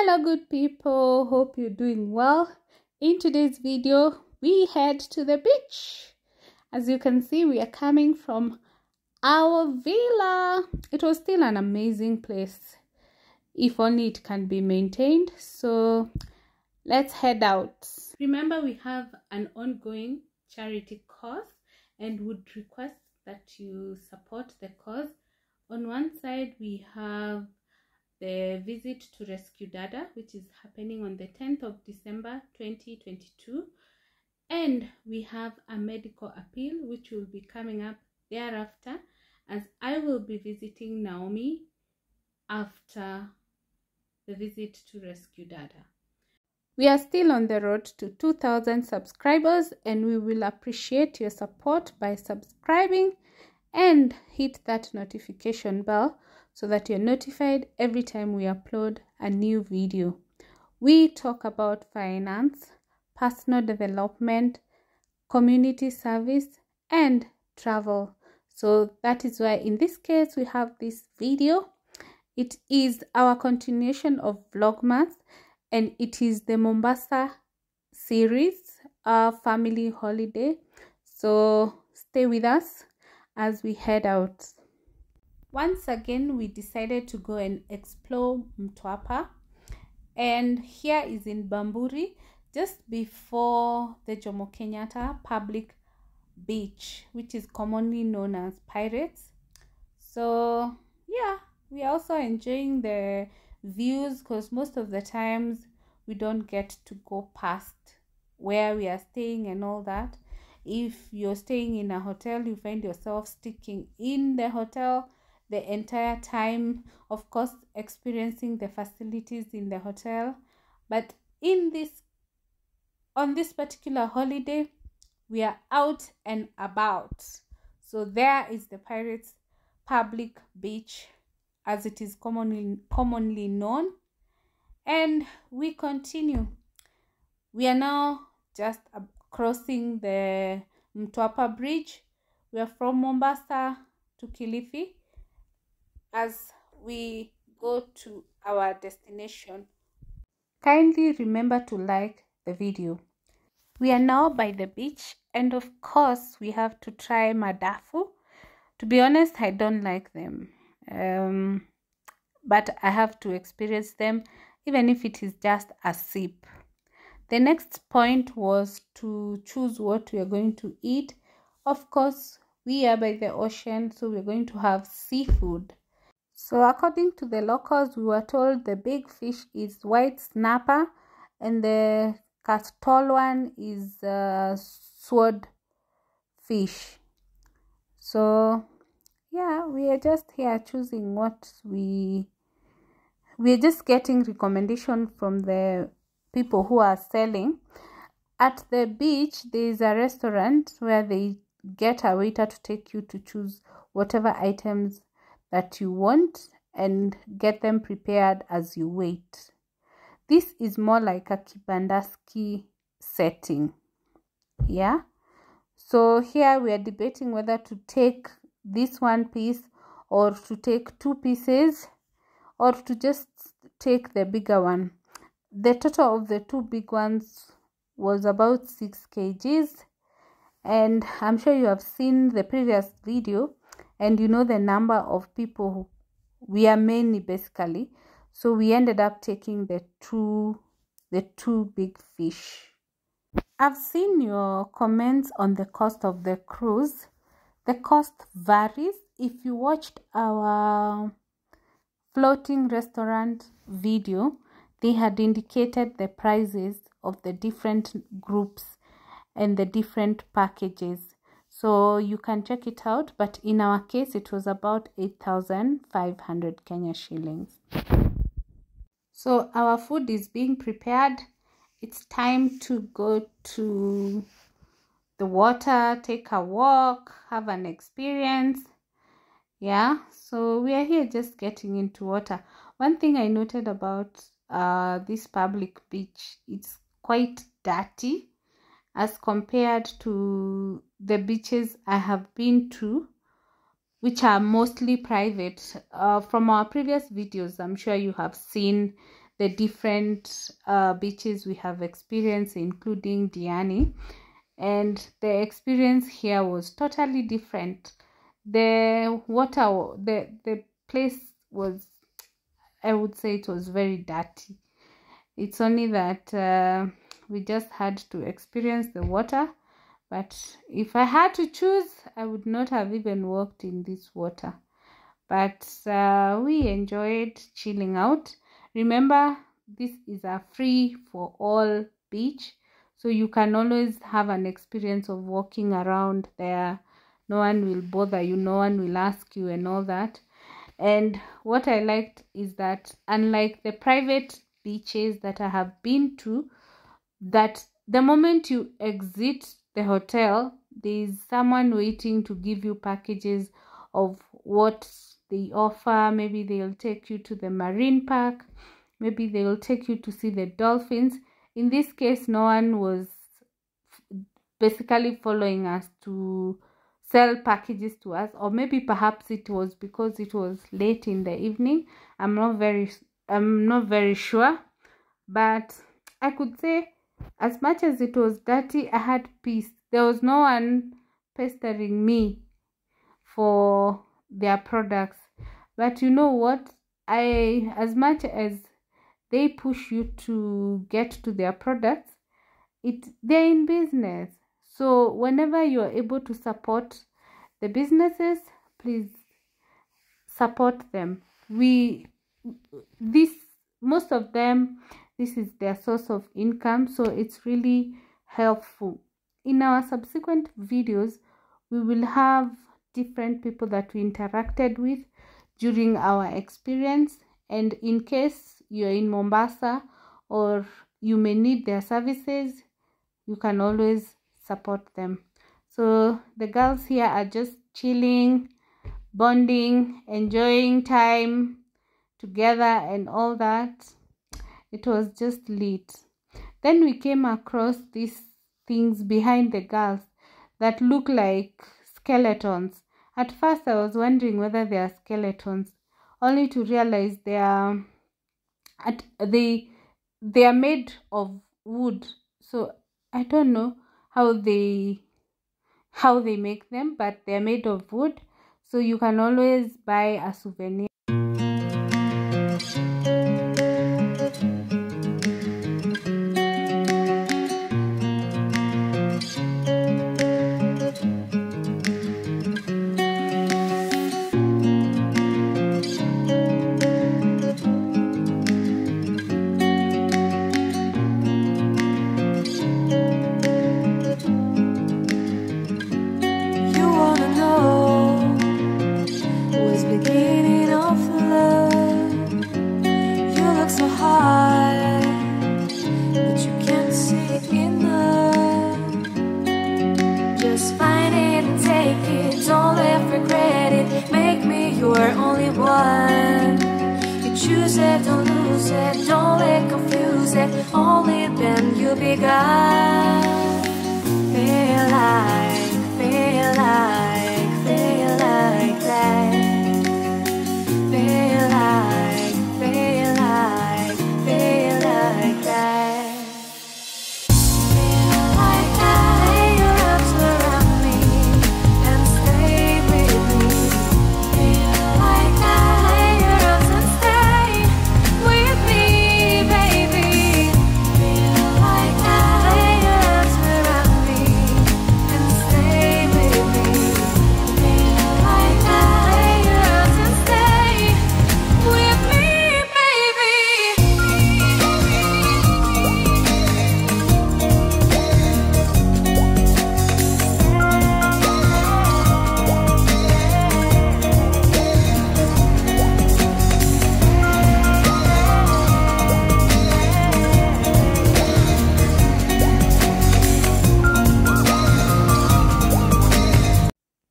Hello good people, hope you're doing well. In today's video we head to the beach. As you can see, we are coming from our villa. It was still an amazing place, if only it can be maintained. So let's head out. Remember, we have an ongoing charity cause and would request that you support the cause. On one side we have the visit to Rescue Dada, which is happening on the 10th of December 2022, and we have a medical appeal which will be coming up thereafter, as I will be visiting Naomi after the visit to Rescue Dada. We are still on the road to 2,000 subscribers, and we will appreciate your support by subscribing and hit that notification bell so that you're notified every time we upload a new video. We talk about finance, personal development, community service, and travel. So that is why in this case we have this video. It is our continuation of Vlogmas, and it is the Mombasa series, our family holiday. So stay with us as we head out. Once again, we decided to go and explore Mtwapa, and here is in Bamburi, just before the Jomo Kenyatta public beach, which is commonly known as Pirates. So yeah, we are also enjoying the views because most of the times we don't get to go past where we are staying and all that. If you're staying in a hotel, you find yourself sticking in the hotel the entire time, of course experiencing the facilities in the hotel. But on this particular holiday, we are out and about. So there is the Pirates public beach, as it is commonly known, and we continue. We are now just crossing the Mtwapa bridge. We are from Mombasa to Kilifi as we go to our destination. Kindly remember to like the video. We are now by the beach, and of course we have to try madafu. To be honest, I don't like them, but I have to experience them, even if it is just a sip. The next point was to choose what we are going to eat. Of course, we are by the ocean, so we're going to have seafood. So according to the locals, we were told the big fish is white snapper and the tall one is sword fish. So yeah, we are just here choosing what we're just getting recommendation from the people who are selling. At the beach, there is a restaurant where they get a waiter to take you to choose whatever items that you want and get them prepared as you wait. This is more like a kibandaski setting. Yeah, so here we are debating whether to take this one piece or to take two pieces or to just take the bigger one. The total of the two big ones was about 6 kgs, and I'm sure you have seen the previous video and you know the number of people we are many basically. So we ended up taking the two big fish. I've seen your comments on the cost of the cruise. The cost varies. If you watched our floating restaurant video, they had indicated the prices of the different groups and the different packages, so you can check it out. But in our case, it was about 8,500 Kenya shillings. So our food is being prepared. It's time to go to the water, take a walk, have an experience. Yeah, so we are here just getting into water. One thing I noted about this public beach, it's quite dirty as compared to the beaches I have been to, which are mostly private. From our previous videos, I'm sure you have seen the different beaches we have experienced, including Diani. And the experience here was totally different. The water, the place was, I would say it was very dirty. It's only that we just had to experience the water. But if I had to choose, I would not have even walked in this water. But we enjoyed chilling out. Remember, this is a free for all beach, so you can always have an experience of walking around there. No one will bother you, no one will ask you and all that. And what I liked is that, unlike the private beaches that I have been to, that the moment you exit the hotel, there's someone waiting to give you packages of what they offer. Maybe they'll take you to the marine park, maybe they'll take you to see the dolphins. In this case, no one was basically following us to sell packages to us, or maybe perhaps it was because it was late in the evening. I'm not very sure, but I could say, as much as it was dirty, I had peace. There was no one pestering me for their products. But you know what? As much as they push you to get to their products, they're in business. So whenever you're able to support the businesses, please support them. Most of them, this is their source of income, so it's really helpful. In our subsequent videos, we will have different people that we interacted with during our experience, and in case you're in Mombasa or you may need their services, you can always support them. So the girls here are just chilling, bonding, enjoying time together and all that. It was just lit. Then we came across these things behind the girls that look like skeletons. At first I was wondering whether they are skeletons, only to realize they are made of wood. So I don't know how they make them, but they're made of wood, so you can always buy a souvenir. Don't lose it, don't let confuse it. Only then you begun. Feel like that. Feel like that.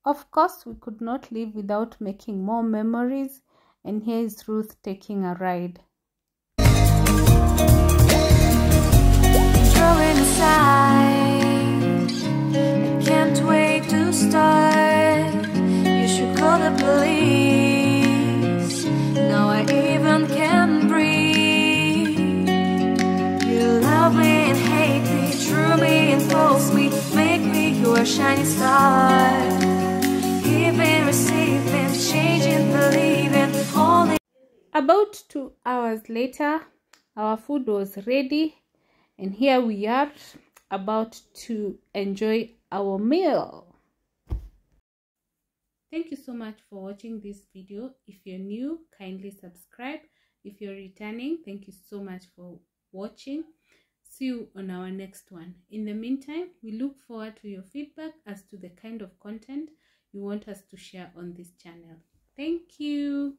Of course, we could not live without making more memories, and here is Ruth taking a ride. Throwing aside, I can't wait to start. You should call the police. Now I even can breathe. shining star. Giving, receiving, changing, believing, holding. About 2 hours later, our food was ready, and here we are about to enjoy our meal. Thank you so much for watching this video. If you're new, kindly subscribe. If you're returning, thank you so much for watching. See you on our next one. In the meantime, we look forward to your feedback as to the kind of content you want us to share on this channel. Thank you.